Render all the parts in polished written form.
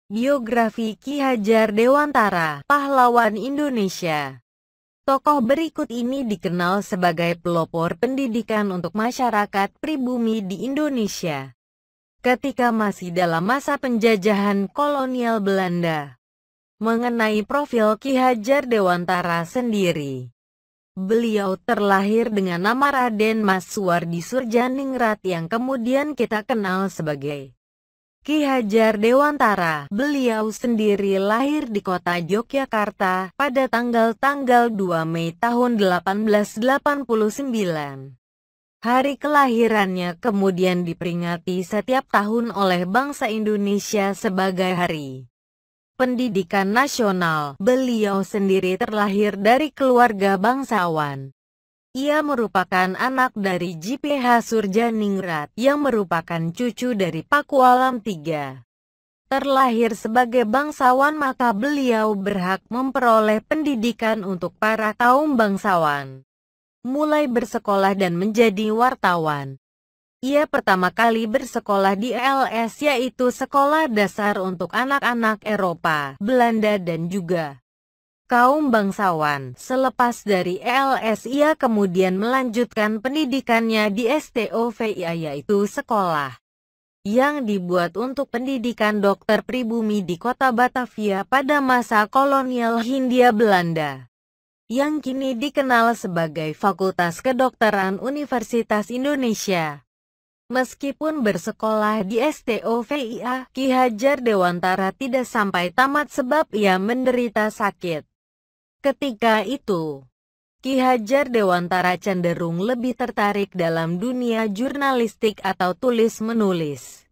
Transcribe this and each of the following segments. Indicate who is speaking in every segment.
Speaker 1: Biografi Ki Hajar Dewantara, pahlawan Indonesia. Tokoh berikut ini dikenal sebagai pelopor pendidikan untuk masyarakat pribumi di Indonesia ketika masih dalam masa penjajahan kolonial Belanda. Mengenai profil Ki Hajar Dewantara sendiri, beliau terlahir dengan nama Raden Mas Suwardi Soedjadjingrat yang kemudian kita kenal sebagai Ki Hajar Dewantara. Beliau sendiri lahir di kota Yogyakarta pada tanggal 2 Mei tahun 1889. Hari kelahirannya kemudian diperingati setiap tahun oleh bangsa Indonesia sebagai Hari Pendidikan Nasional. Beliau sendiri terlahir dari keluarga bangsawan. Ia merupakan anak dari J.P.H. Soedjadjingrat yang merupakan cucu dari Pakualam III. Terlahir sebagai bangsawan, maka beliau berhak memperoleh pendidikan untuk para kaum bangsawan. Mulai bersekolah dan menjadi wartawan. Ia pertama kali bersekolah di LS, yaitu Sekolah Dasar untuk Anak-anak Eropa, Belanda dan juga kaum bangsawan. Selepas dari LS, ia kemudian melanjutkan pendidikannya di STOVIA, yaitu sekolah yang dibuat untuk pendidikan dokter pribumi di kota Batavia pada masa kolonial Hindia Belanda, yang kini dikenal sebagai Fakultas Kedokteran Universitas Indonesia. Meskipun bersekolah di STOVIA, Ki Hajar Dewantara tidak sampai tamat sebab ia menderita sakit. Ketika itu, Ki Hajar Dewantara cenderung lebih tertarik dalam dunia jurnalistik atau tulis-menulis.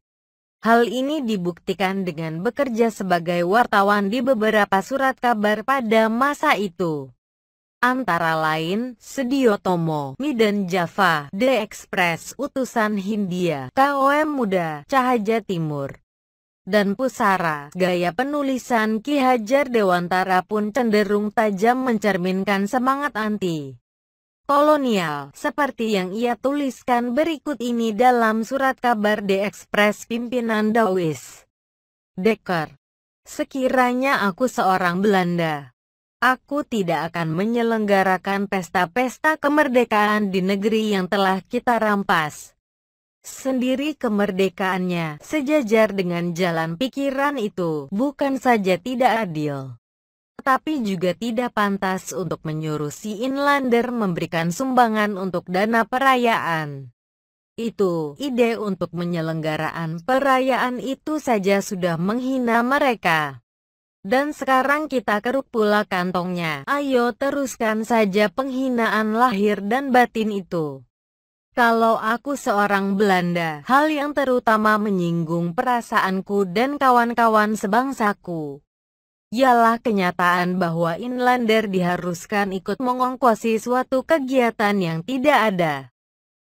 Speaker 1: Hal ini dibuktikan dengan bekerja sebagai wartawan di beberapa surat kabar pada masa itu. Antara lain, Sedio Tomo, Medan Java, The Express, Utusan Hindia, KOM Muda, Cahaya Timur, dan Pusara. Gaya penulisan Ki Hajar Dewantara pun cenderung tajam, mencerminkan semangat anti-kolonial, seperti yang ia tuliskan berikut ini dalam surat kabar The Express pimpinan Douwes Dekker. Sekiranya aku seorang Belanda, aku tidak akan menyelenggarakan pesta-pesta kemerdekaan di negeri yang telah kita rampas sendiri kemerdekaannya. Sejajar dengan jalan pikiran itu, bukan saja tidak adil, tetapi juga tidak pantas untuk menyuruh si Inlander memberikan sumbangan untuk dana perayaan. Itu, ide untuk penyelenggaraan perayaan itu saja sudah menghina mereka. Dan sekarang kita keruk pula kantongnya. Ayo teruskan saja penghinaan lahir dan batin itu. Kalau aku seorang Belanda, hal yang terutama menyinggung perasaanku dan kawan-kawan sebangsaku ialah kenyataan bahwa Inlander diharuskan ikut mengongkosi suatu kegiatan yang tidak ada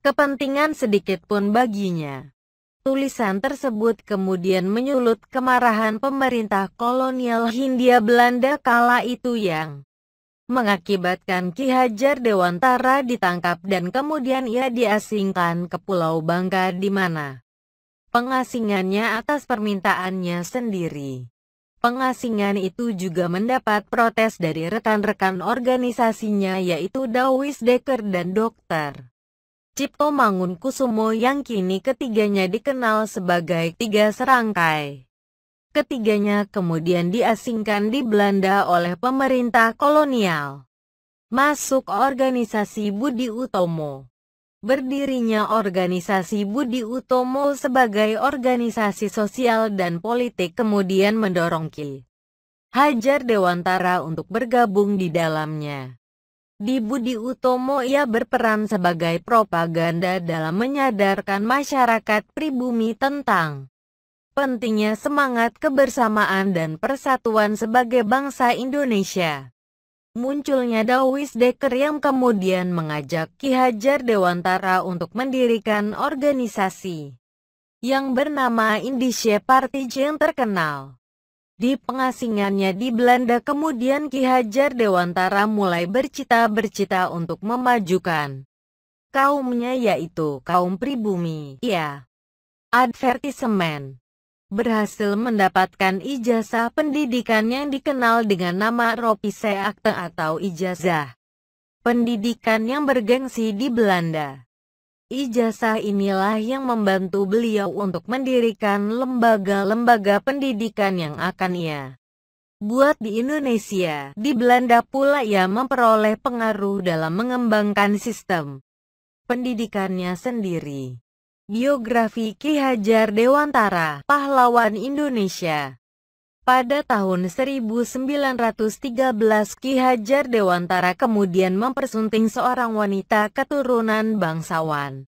Speaker 1: kepentingan sedikit pun baginya. Tulisan tersebut kemudian menyulut kemarahan pemerintah kolonial Hindia Belanda kala itu yang mengakibatkan Ki Hajar Dewantara ditangkap dan kemudian ia diasingkan ke Pulau Bangka, di mana pengasingannya atas permintaannya sendiri. Pengasingan itu juga mendapat protes dari rekan-rekan organisasinya, yaitu Douwes Dekker dan Dr. Cipto Mangunkusumo, yang kini ketiganya dikenal sebagai Tiga Serangkai. Ketiganya kemudian diasingkan di Belanda oleh pemerintah kolonial. Masuk organisasi Budi Utomo. Berdirinya organisasi Budi Utomo sebagai organisasi sosial dan politik kemudian mendorong Ki Hajar Dewantara untuk bergabung di dalamnya. Di Budi Utomo ia berperan sebagai propaganda dalam menyadarkan masyarakat pribumi tentang pentingnya semangat kebersamaan dan persatuan sebagai bangsa Indonesia. Munculnya Douwes Dekker yang kemudian mengajak Ki Hajar Dewantara untuk mendirikan organisasi yang bernama Indische Partij yang terkenal. Di pengasingannya di Belanda kemudian Ki Hajar Dewantara mulai bercita-cita untuk memajukan kaumnya, yaitu kaum pribumi. Ia advertisement berhasil mendapatkan ijazah pendidikan yang dikenal dengan nama Ropische Akte atau ijazah pendidikan yang bergengsi di Belanda. Ijazah inilah yang membantu beliau untuk mendirikan lembaga-lembaga pendidikan yang akan ia buat di Indonesia. Di Belanda pula ia memperoleh pengaruh dalam mengembangkan sistem pendidikannya sendiri. Biografi Ki Hajar Dewantara, pahlawan Indonesia. Pada tahun 1913 Ki Hajar Dewantara kemudian mempersunting seorang wanita keturunan bangsawan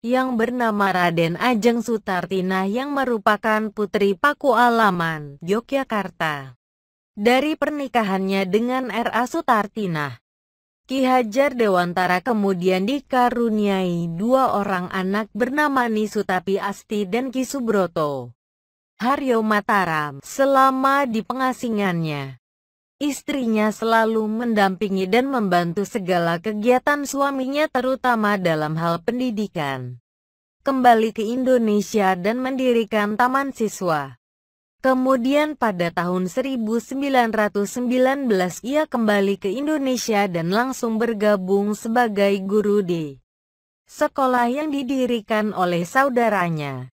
Speaker 1: yang bernama Raden Ajeng Sutartinah yang merupakan putri Pakualaman, Yogyakarta. Dari pernikahannya dengan R.A. Sutartinah, Ki Hajar Dewantara kemudian dikaruniai dua orang anak bernama Nisutapi Asti dan Ki Subroto Haryo Mataram. Selama di pengasingannya, istrinya selalu mendampingi dan membantu segala kegiatan suaminya terutama dalam hal pendidikan. Kembali ke Indonesia dan mendirikan taman siswa. Kemudian pada tahun 1919 ia kembali ke Indonesia dan langsung bergabung sebagai guru di sekolah yang didirikan oleh saudaranya.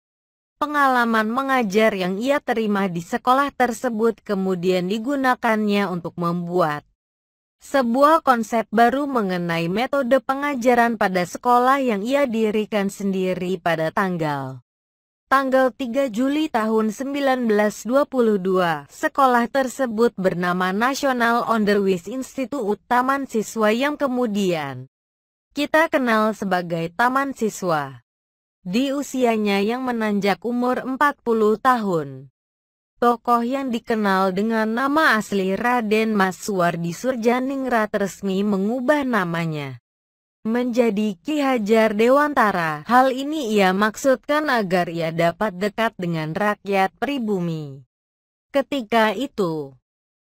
Speaker 1: Pengalaman mengajar yang ia terima di sekolah tersebut kemudian digunakannya untuk membuat sebuah konsep baru mengenai metode pengajaran pada sekolah yang ia dirikan sendiri pada tanggal 3 Juli tahun 1922. Sekolah tersebut bernama National Onderwijs Instituut Taman Siswa yang kemudian kita kenal sebagai Taman Siswa. Di usianya yang menanjak umur 40 tahun, tokoh yang dikenal dengan nama asli Raden Mas Suwardi Surjaningrat resmi mengubah namanya menjadi Ki Hajar Dewantara. Hal ini ia maksudkan agar ia dapat dekat dengan rakyat pribumi. Ketika itu,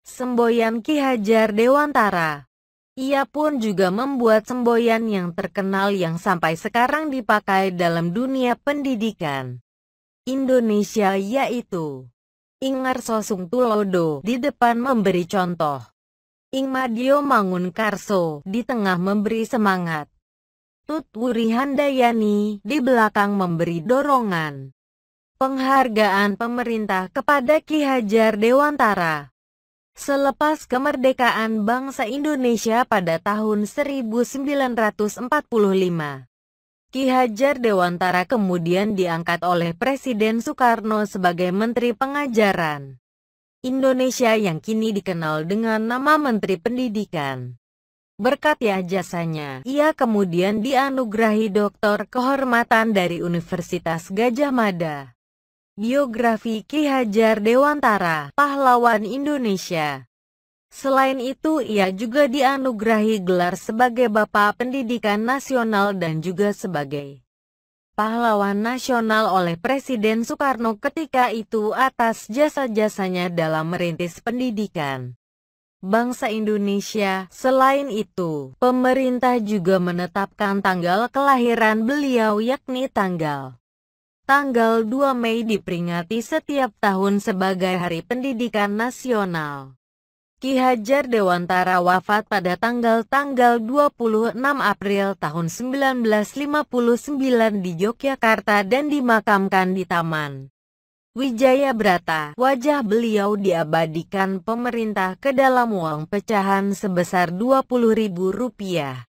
Speaker 1: semboyan Ki Hajar Dewantara. Ia pun juga membuat semboyan yang terkenal yang sampai sekarang dipakai dalam dunia pendidikan Indonesia, yaitu Ing Ngarso Tulodo di depan memberi contoh, Ing Madio Mangun Karso di tengah memberi semangat, Tut Wuri Handayani di belakang memberi dorongan. Penghargaan pemerintah kepada Ki Hajar Dewantara. Selepas kemerdekaan bangsa Indonesia pada tahun 1945, Ki Hajar Dewantara kemudian diangkat oleh Presiden Soekarno sebagai Menteri Pengajaran Indonesia yang kini dikenal dengan nama Menteri Pendidikan. Berkat jasanya, ia kemudian dianugerahi Doktor Kehormatan dari Universitas Gadjah Mada. Biografi Ki Hajar Dewantara, pahlawan Indonesia. Selain itu ia juga dianugerahi gelar sebagai Bapak Pendidikan Nasional dan juga sebagai pahlawan nasional oleh Presiden Soekarno ketika itu atas jasa-jasanya dalam merintis pendidikan bangsa Indonesia. Selain itu, pemerintah juga menetapkan tanggal kelahiran beliau yakni tanggal 2 Mei diperingati setiap tahun sebagai Hari Pendidikan Nasional. Ki Hajar Dewantara wafat pada tanggal 26 April tahun 1959 di Yogyakarta dan dimakamkan di Taman Wijaya Brata. Wajah beliau diabadikan pemerintah ke dalam uang pecahan sebesar Rp20.000.